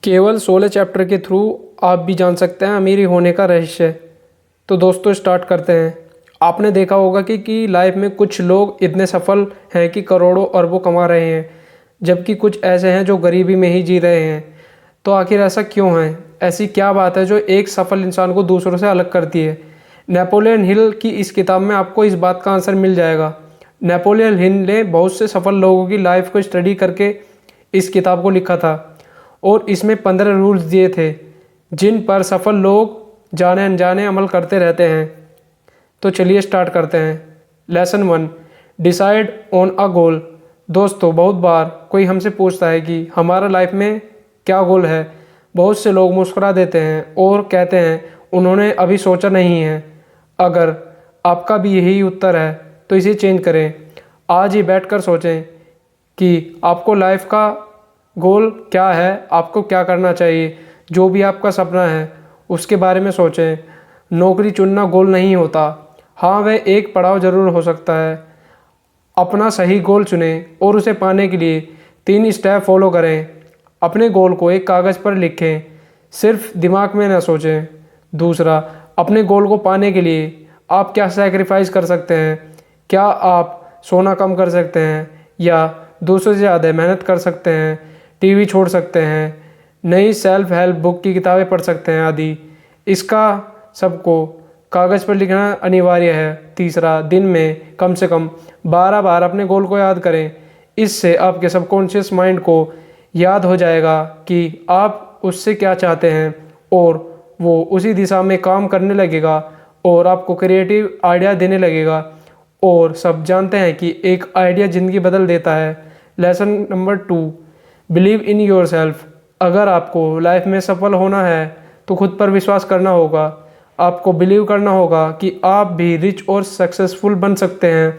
केवल 16 चैप्टर के थ्रू आप भी जान सकते हैं अमीरी होने का रहस्य। तो दोस्तों स्टार्ट करते हैं। आपने देखा होगा कि लाइफ में कुछ लोग इतने सफल हैं कि करोड़ों अरबों कमा रहे हैं, जबकि कुछ ऐसे हैं जो गरीबी में ही जी रहे हैं। तो आखिर ऐसा क्यों है? ऐसी क्या बात है जो एक सफल इंसान को दूसरों से अलग करती है? नेपोलियन हिल की इस किताब में आपको इस बात का आंसर मिल जाएगा। नेपोलियन हिल ने बहुत से सफल लोगों की लाइफ को स्टडी करके इस किताब को लिखा था और इसमें 15 रूल्स दिए थे जिन पर सफल लोग जाने अनजाने अमल करते रहते हैं। तो चलिए स्टार्ट करते हैं। लेसन 1, डिसाइड ऑन अ गोल। दोस्तों बहुत बार कोई हमसे पूछता है कि हमारा लाइफ में क्या गोल है। बहुत से लोग मुस्कुरा देते हैं और कहते हैं उन्होंने अभी सोचा नहीं है। अगर आपका भी यही उत्तर है तो इसे चेंज करें। आज ही बैठकर सोचें कि आपको लाइफ का गोल क्या है, आपको क्या करना चाहिए। जो भी आपका सपना है उसके बारे में सोचें। नौकरी चुनना गोल नहीं होता। हाँ, वह एक पड़ाव ज़रूर हो सकता है। अपना सही गोल चुनें और उसे पाने के लिए 3 स्टेप फॉलो करें। अपने गोल को एक कागज़ पर लिखें, सिर्फ दिमाग में न सोचें। दूसरा, अपने गोल को पाने के लिए आप क्या सैक्रिफाइस कर सकते हैं। क्या आप सोना कम कर सकते हैं या दूसरों से ज़्यादा मेहनत कर सकते हैं, टीवी छोड़ सकते हैं, नई सेल्फ हेल्प बुक की किताबें पढ़ सकते हैं आदि। इसका सबको कागज़ पर लिखना अनिवार्य है। तीसरा, दिन में कम से कम 12 बार अपने गोल को याद करें। इससे आपके सबकॉन्शियस माइंड को याद हो जाएगा कि आप उससे क्या चाहते हैं और वो उसी दिशा में काम करने लगेगा और आपको क्रिएटिव आइडिया देने लगेगा। और सब जानते हैं कि एक आइडिया ज़िंदगी बदल देता है। Lesson number 2, believe in your self. अगर आपको लाइफ में सफल होना है तो खुद पर विश्वास करना होगा। आपको बिलीव करना होगा कि आप भी रिच और सक्सेसफुल बन सकते हैं।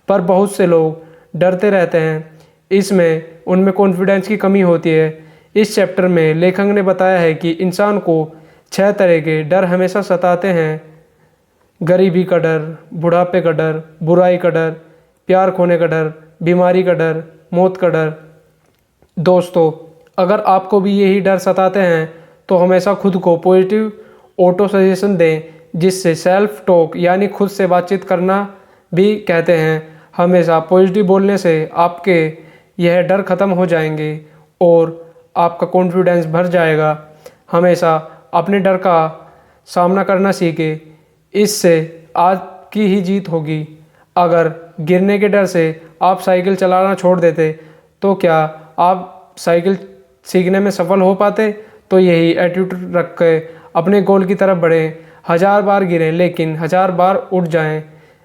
पर बहुत से लोग डरते रहते हैं, इसमें उनमें कॉन्फिडेंस की कमी होती है। इस चैप्टर में लेखक ने बताया है कि इंसान को 6 तरह के डर हमेशा सताते हैं। गरीबी का डर, बुढ़ापे का डर, बुराई का डर, प्यार खोने का डर, बीमारी का डर, मौत का डर। दोस्तों अगर आपको भी यही डर सताते हैं तो हमेशा खुद को पॉजिटिव ऑटो सजेशन दें, जिससे सेल्फ टॉक यानी खुद से बातचीत करना भी कहते हैं। हमेशा पॉजिटिव बोलने से आपके यह डर ख़त्म हो जाएंगे और आपका कॉन्फिडेंस भर जाएगा। हमेशा अपने डर का सामना करना सीखें, इससे आज की ही जीत होगी। अगर गिरने के डर से आप साइकिल चलाना छोड़ देते तो क्या आप साइकिल सीखने में सफल हो पाते? तो यही एटीट्यूड रख के अपने गोल की तरफ बढ़ें। 1000 बार गिरें लेकिन 1000 बार उठ जाएं।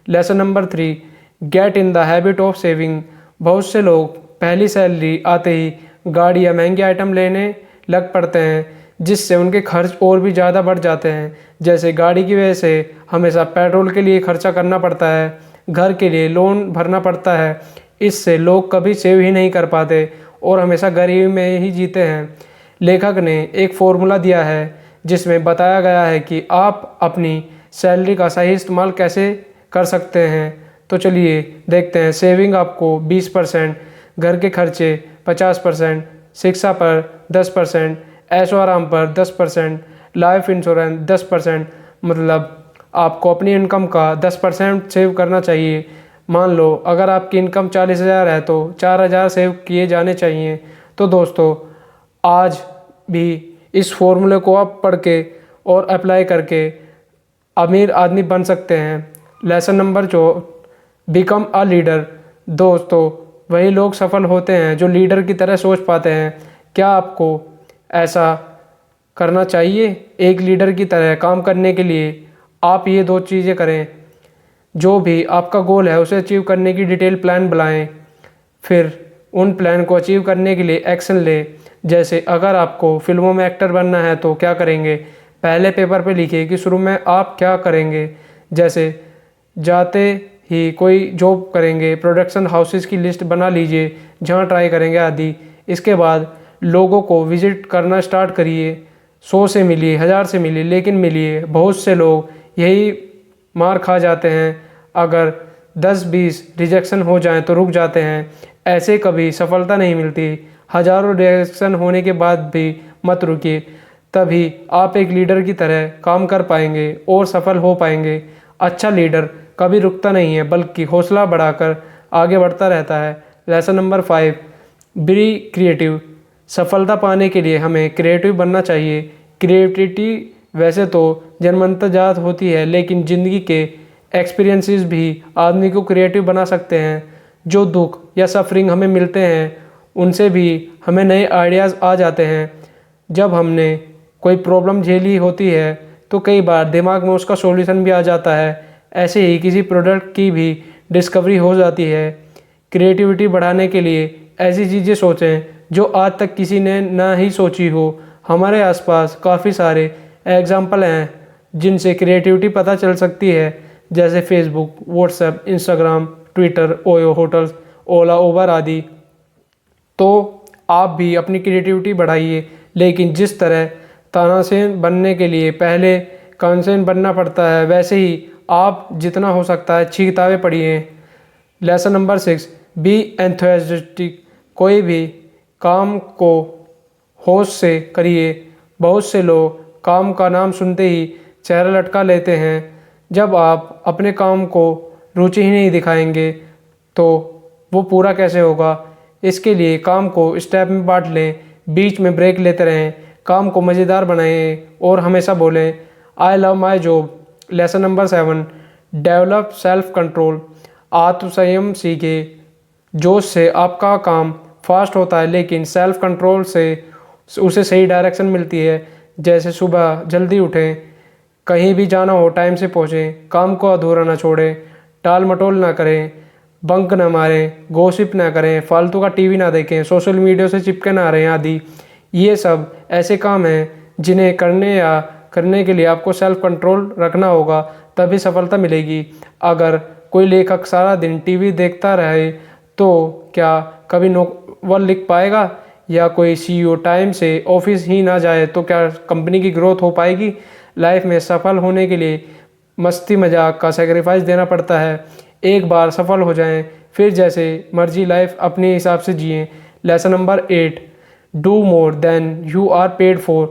Lesson number 3, get in the habit of saving. बहुत से लोग पहली सैलरी आते ही गाड़ी या महंगे आइटम लेने लग पड़ते हैं, जिससे उनके खर्च और भी ज़्यादा बढ़ जाते हैं। जैसे गाड़ी की वजह से हमेशा पेट्रोल के लिए खर्चा करना पड़ता है, घर के लिए लोन भरना पड़ता है। इससे लोग कभी सेव ही नहीं कर पाते और हमेशा गरीबी में ही जीते हैं। लेखक ने एक फॉर्मूला दिया है जिसमें बताया गया है कि आप अपनी सैलरी का सही इस्तेमाल कैसे कर सकते हैं। तो चलिए देखते हैं। सेविंग आपको 20%, घर के खर्चे 50%, शिक्षा पर 10%, ऐशो आराम पर 10%, लाइफ इंश्योरेंस 10%। मतलब आपको अपनी इनकम का 10% सेव करना चाहिए। मान लो अगर आपकी इनकम 40,000 है तो 4,000 सेव किए जाने चाहिए। तो दोस्तों आज भी इस फॉर्मूले को आप पढ़ के और अप्लाई करके अमीर आदमी बन सकते हैं। Lesson number 4, become a leader. दोस्तों वही लोग सफल होते हैं जो लीडर की तरह सोच पाते हैं। क्या आपको ऐसा करना चाहिए? एक लीडर की तरह काम करने के लिए आप ये 2 चीज़ें करें। जो भी आपका गोल है उसे अचीव करने की डिटेल प्लान बनाएं, फिर उन प्लान को अचीव करने के लिए एक्शन लें। जैसे अगर आपको फिल्मों में एक्टर बनना है तो क्या करेंगे, पहले पेपर पे लिखिए कि शुरू में आप क्या करेंगे। जैसे जाते ही कोई जॉब करेंगे, प्रोडक्शन हाउसेस की लिस्ट बना लीजिए जहाँ ट्राई करेंगे आदि। इसके बाद लोगों को विजिट करना स्टार्ट करिए। 100 से मिलिए, 1000 से मिलिए, लेकिन मिलिए। बहुत से लोग यही मार खा जाते हैं। अगर 10-20 रिजेक्शन हो जाएं तो रुक जाते हैं। ऐसे कभी सफलता नहीं मिलती। हज़ारों रिजेक्शन होने के बाद भी मत रुकिए, तभी आप एक लीडर की तरह काम कर पाएंगे और सफल हो पाएंगे। अच्छा लीडर कभी रुकता नहीं है बल्कि हौसला बढ़ाकर आगे बढ़ता रहता है। Lesson number 5, be creative. सफलता पाने के लिए हमें क्रिएटिव बनना चाहिए। क्रिएटिविटी वैसे तो जन्मजात होती है, लेकिन ज़िंदगी के एक्सपीरियंसेस भी आदमी को क्रिएटिव बना सकते हैं। जो दुख या सफरिंग हमें मिलते हैं उनसे भी हमें नए आइडियाज़ आ जाते हैं। जब हमने कोई प्रॉब्लम झेली होती है तो कई बार दिमाग में उसका सॉल्यूशन भी आ जाता है। ऐसे ही किसी प्रोडक्ट की भी डिस्कवरी हो जाती है। क्रिएटिविटी बढ़ाने के लिए ऐसी चीज़ें सोचें जो आज तक किसी ने ना ही सोची हो। हमारे आसपास काफ़ी सारे एग्जाम्पल हैं जिनसे क्रिएटिविटी पता चल सकती है, जैसे Facebook, WhatsApp, Instagram, Twitter, OYO hotels, Ola, Uber आदि। तो आप भी अपनी क्रिएटिविटी बढ़ाइए, लेकिन जिस तरह तानासेन बनने के लिए पहले कानसेन बनना पड़ता है, वैसे ही आप जितना हो सकता है अच्छी किताबें पढ़िए। Lesson number 6, be enthusiastic. कोई भी काम को होश से करिए। बहुत से लोग काम का नाम सुनते ही चेहरा लटका लेते हैं। जब आप अपने काम को रुचि ही नहीं दिखाएंगे तो वो पूरा कैसे होगा। इसके लिए काम को स्टेप में बांट लें, बीच में ब्रेक लेते रहें, काम को मज़ेदार बनाएं और हमेशा बोलें I love my job. Lesson number 7, develop self control. आत्मसंयम सीखें। जोश से आपका काम फास्ट होता है, लेकिन सेल्फ कंट्रोल से उसे सही डायरेक्शन मिलती है। जैसे सुबह जल्दी उठें, कहीं भी जाना हो टाइम से पहुँचें, काम को अधूरा ना छोड़ें, टाल मटोल ना करें, बंक ना मारें, गॉसिप ना करें, फालतू का टीवी ना देखें, सोशल मीडिया से चिपके ना रहें आदि। ये सब ऐसे काम हैं जिन्हें करने के लिए आपको सेल्फ कंट्रोल रखना होगा, तभी सफलता मिलेगी। अगर कोई लेखक सारा दिन टीवी देखता रहे तो क्या कभी नोवेल लिख पाएगा, या कोई सीईओ टाइम से ऑफिस ही ना जाए तो क्या कंपनी की ग्रोथ हो पाएगी। लाइफ में सफल होने के लिए मस्ती मजाक का सेक्रीफाइस देना पड़ता है। एक बार सफल हो जाएं, फिर जैसे मर्जी लाइफ अपने हिसाब से जिएं। Lesson number 8, do more than you are paid for.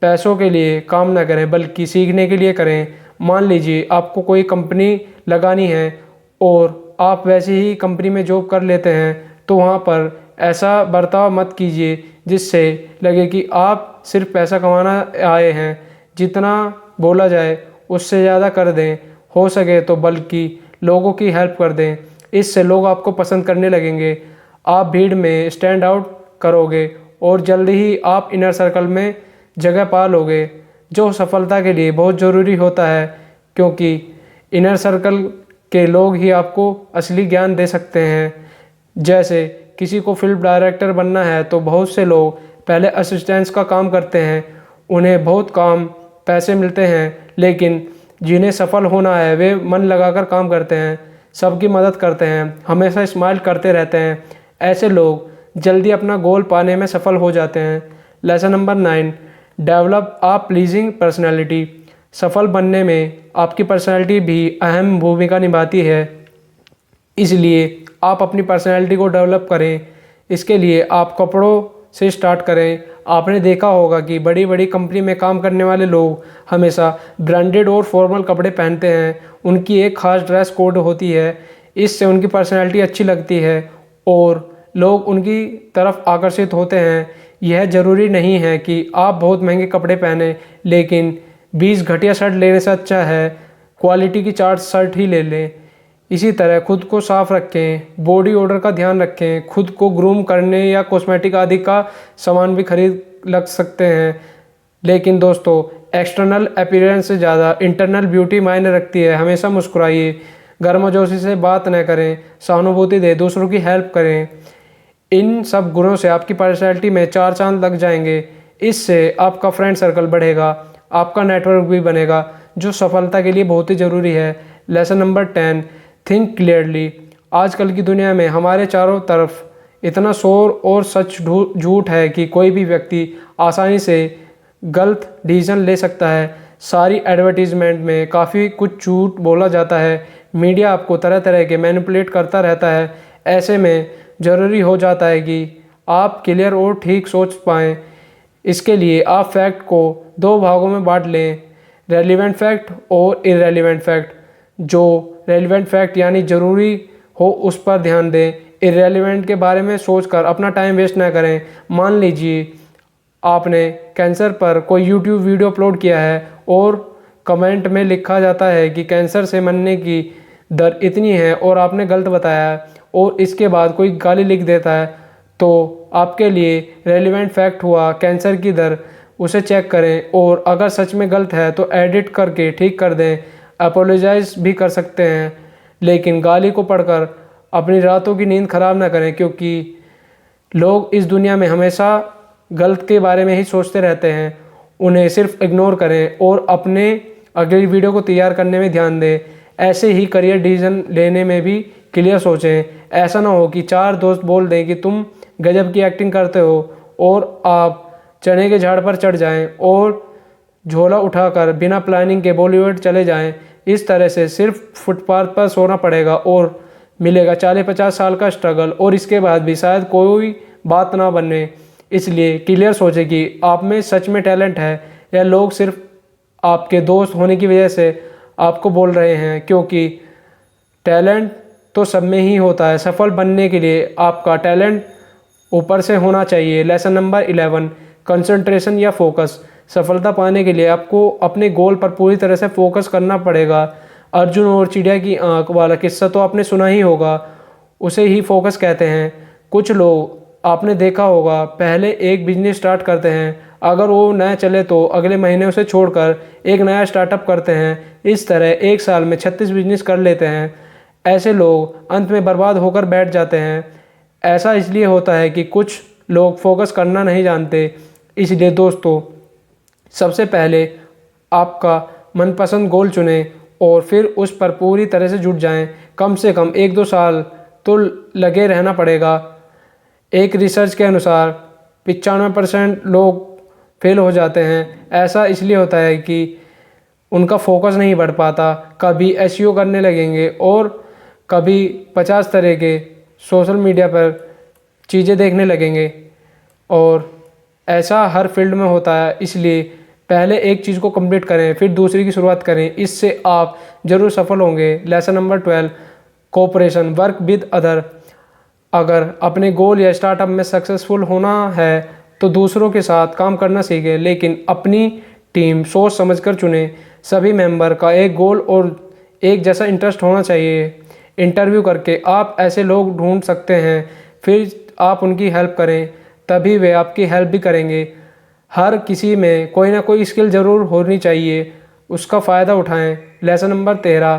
पैसों के लिए काम ना करें बल्कि सीखने के लिए करें। मान लीजिए आपको कोई कंपनी लगानी है और आप वैसे ही कंपनी में जॉब कर लेते हैं, तो वहाँ पर ऐसा बर्ताव मत कीजिए जिससे लगे कि आप सिर्फ पैसा कमाना आए हैं। जितना बोला जाए उससे ज़्यादा कर दें, हो सके तो बल्कि लोगों की हेल्प कर दें। इससे लोग आपको पसंद करने लगेंगे, आप भीड़ में स्टैंड आउट करोगे और जल्दी ही आप इनर सर्कल में जगह पा लोगे, जो सफलता के लिए बहुत ज़रूरी होता है, क्योंकि इनर सर्कल के लोग ही आपको असली ज्ञान दे सकते हैं। जैसे किसी को फिल्म डायरेक्टर बनना है तो बहुत से लोग पहले असिस्टेंट्स का काम करते हैं, उन्हें बहुत कम पैसे मिलते हैं, लेकिन जिन्हें सफल होना है वे मन लगाकर काम करते हैं, सबकी मदद करते हैं, हमेशा स्माइल करते रहते हैं। ऐसे लोग जल्दी अपना गोल पाने में सफल हो जाते हैं। Lesson number 9, develop a pleasing personality. सफल बनने में आपकी पर्सनैलिटी भी अहम भूमिका निभाती है, इसलिए आप अपनी पर्सनैलिटी को डेवलप करें। इसके लिए आप कपड़ों से स्टार्ट करें। आपने देखा होगा कि बड़ी बड़ी कंपनी में काम करने वाले लोग हमेशा ब्रांडेड और फॉर्मल कपड़े पहनते हैं। उनकी एक खास ड्रेस कोड होती है, इससे उनकी पर्सनैलिटी अच्छी लगती है और लोग उनकी तरफ आकर्षित होते हैं। यह ज़रूरी नहीं है कि आप बहुत महंगे कपड़े पहने, लेकिन 20 घटिया शर्ट लेने से अच्छा है क्वालिटी की 4 शर्ट ही ले लें। इसी तरह खुद को साफ रखें, बॉडी ऑर्डर का ध्यान रखें, खुद को ग्रूम करने या कॉस्मेटिक आदि का सामान भी खरीद लग सकते हैं। लेकिन दोस्तों, एक्सटर्नल अपीयरेंस से ज़्यादा इंटरनल ब्यूटी मायने रखती है। हमेशा मुस्कुराइए, गर्मजोशी से बात न करें, सहानुभूति दें, दूसरों की हेल्प करें। इन सब गुणों से आपकी पर्सनैलिटी में 4 चांद लग जाएंगे। इससे आपका फ्रेंड सर्कल बढ़ेगा, आपका नेटवर्क भी बनेगा, जो सफलता के लिए बहुत ही ज़रूरी है। Lesson number 10, think clearly. आजकल की दुनिया में हमारे चारों तरफ इतना शोर और सच झूठ है कि कोई भी व्यक्ति आसानी से गलत डिसीजन ले सकता है। सारी एडवर्टीजमेंट में काफ़ी कुछ झूठ बोला जाता है। मीडिया आपको तरह तरह के मैनिपुलेट करता रहता है। ऐसे में ज़रूरी हो जाता है कि आप क्लियर और ठीक सोच पाएँ। इसके लिए आप फैक्ट को दो भागों में बांट लें, रेलिवेंट फैक्ट और इररेलिवेंट फैक्ट। जो रेलिवेंट फैक्ट यानी ज़रूरी हो उस पर ध्यान दें, इररेलिवेंट के बारे में सोचकर अपना टाइम वेस्ट ना करें। मान लीजिए आपने कैंसर पर कोई यूट्यूब वीडियो अपलोड किया है और कमेंट में लिखा जाता है कि कैंसर से मरने की दर इतनी है और आपने गलत बताया है, और इसके बाद कोई गाली लिख देता है, तो आपके लिए रेलिवेंट फैक्ट हुआ कैंसर की दर। उसे चेक करें और अगर सच में गलत है तो एडिट करके ठीक कर दें, अपोलोजाइज भी कर सकते हैं। लेकिन गाली को पढ़कर अपनी रातों की नींद खराब ना करें, क्योंकि लोग इस दुनिया में हमेशा गलत के बारे में ही सोचते रहते हैं। उन्हें सिर्फ इग्नोर करें और अपने अगली वीडियो को तैयार करने में ध्यान दें। ऐसे ही करियर डिसीजन लेने में भी क्लियर सोचें। ऐसा ना हो कि चार दोस्त बोल दें कि तुम गजब की एक्टिंग करते हो और आप चने के झाड़ पर चढ़ जाएं और झोला उठाकर बिना प्लानिंग के बॉलीवुड चले जाएं। इस तरह से सिर्फ फुटपाथ पर सोना पड़ेगा और मिलेगा 40-50 साल का स्ट्रगल, और इसके बाद भी शायद कोई बात ना बने। इसलिए क्लियर सोचें कि आप में सच में टैलेंट है या लोग सिर्फ आपके दोस्त होने की वजह से आपको बोल रहे हैं, क्योंकि टैलेंट तो सब में ही होता है। सफल बनने के लिए आपका टैलेंट ऊपर से होना चाहिए। लेसन नंबर 11, कंसंट्रेशन या फोकस। सफलता पाने के लिए आपको अपने गोल पर पूरी तरह से फोकस करना पड़ेगा। अर्जुन और चिड़िया की आंख वाला किस्सा तो आपने सुना ही होगा, उसे ही फोकस कहते हैं। कुछ लोग आपने देखा होगा पहले एक बिजनेस स्टार्ट करते हैं, अगर वो नया चले तो अगले महीने उसे छोड़कर एक नया स्टार्टअप करते हैं। इस तरह एक साल में 36 बिजनेस कर लेते हैं। ऐसे लोग अंत में बर्बाद होकर बैठ जाते हैं। ऐसा इसलिए होता है कि कुछ लोग फोकस करना नहीं जानते। इसलिए दोस्तों, सबसे पहले आपका मनपसंद गोल चुनें और फिर उस पर पूरी तरह से जुट जाएं। कम से कम 1-2 साल तो लगे रहना पड़ेगा। एक रिसर्च के अनुसार 95% लोग फेल हो जाते हैं। ऐसा इसलिए होता है कि उनका फोकस नहीं बढ़ पाता। कभी एसईओ करने लगेंगे और कभी 50 तरह के सोशल मीडिया पर चीज़ें देखने लगेंगे, और ऐसा हर फील्ड में होता है। इसलिए पहले एक चीज़ को कंप्लीट करें, फिर दूसरी की शुरुआत करें। इससे आप ज़रूर सफल होंगे। Lesson number 12, cooperation, work with other. अगर अपने गोल या स्टार्टअप में सक्सेसफुल होना है तो दूसरों के साथ काम करना सीखें, लेकिन अपनी टीम सोच समझकर चुनें। सभी मेंबर का एक गोल और एक जैसा इंटरेस्ट होना चाहिए। इंटरव्यू करके आप ऐसे लोग ढूंढ सकते हैं, फिर आप उनकी हेल्प करें, तभी वे आपकी हेल्प भी करेंगे। हर किसी में कोई ना कोई स्किल ज़रूर होनी चाहिए, उसका फ़ायदा उठाएं। Lesson number 13,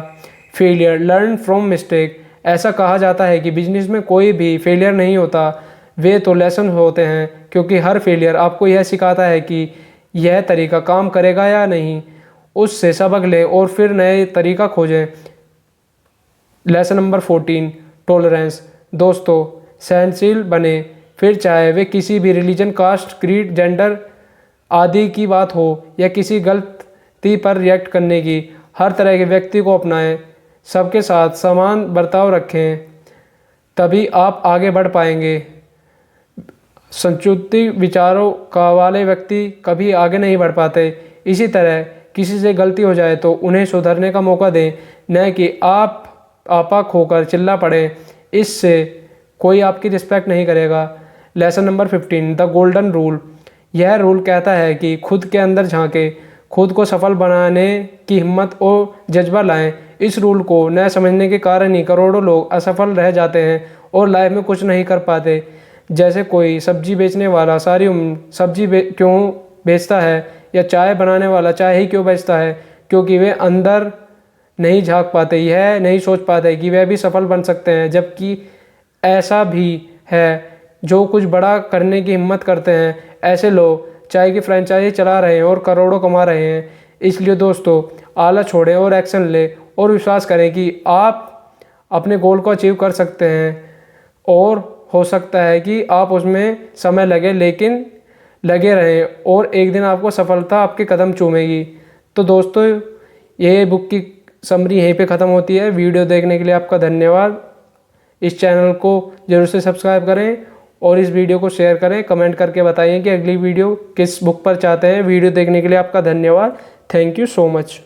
failure, learn from mistake. ऐसा कहा जाता है कि बिजनेस में कोई भी फेलियर नहीं होता, वे तो लेसन होते हैं, क्योंकि हर फेलियर आपको यह सिखाता है कि यह तरीका काम करेगा या नहीं। उससे सबक लें और फिर नए तरीका खोजें। Lesson number 14, tolerance. दोस्तों, सहनशील बने, फिर चाहे वे किसी भी रिलीजन, कास्ट, क्रीड, जेंडर आदि की बात हो या किसी गलती पर रिएक्ट करने की। हर तरह के व्यक्ति को अपनाएं, सबके साथ समान बर्ताव रखें, तभी आप आगे बढ़ पाएंगे। संकुचित विचारों का वाले व्यक्ति कभी आगे नहीं बढ़ पाते। इसी तरह किसी से गलती हो जाए तो उन्हें सुधरने का मौका दें, न कि आप आपा खोकर चिल्ला पड़े। इससे कोई आपकी रिस्पेक्ट नहीं करेगा। Lesson number 15, the golden rule. यह रूल कहता है कि खुद के अंदर झांकें, खुद को सफल बनाने की हिम्मत और जज्बा लाएं। इस रूल को न समझने के कारण ही करोड़ों लोग असफल रह जाते हैं और लाइफ में कुछ नहीं कर पाते। जैसे कोई सब्जी बेचने वाला सारी उम्र सब्जी क्यों बेचता है, या चाय बनाने वाला चाय ही क्यों बेचता है, क्योंकि वे अंदर नहीं झांक पाते, यह नहीं सोच पाते कि वे भी सफल बन सकते हैं। जबकि ऐसा भी है जो कुछ बड़ा करने की हिम्मत करते हैं। ऐसे लोग चाय की फ्रेंचाइजी चला रहे हैं और करोड़ों कमा रहे हैं। इसलिए दोस्तों, आलस छोड़ें और एक्शन लें और विश्वास करें कि आप अपने गोल को अचीव कर सकते हैं, और हो सकता है कि आप उसमें समय लगे, लेकिन लगे रहें और एक दिन आपको सफलता आपके कदम चूमेगी। तो दोस्तों, ये बुक की समरी यहीं पे ख़त्म होती है। वीडियो देखने के लिए आपका धन्यवाद। इस चैनल को ज़रूर से सब्सक्राइब करें और इस वीडियो को शेयर करें। कमेंट करके बताइए कि अगली वीडियो किस बुक पर चाहते हैं। वीडियो देखने के लिए आपका धन्यवाद। Thank you so much.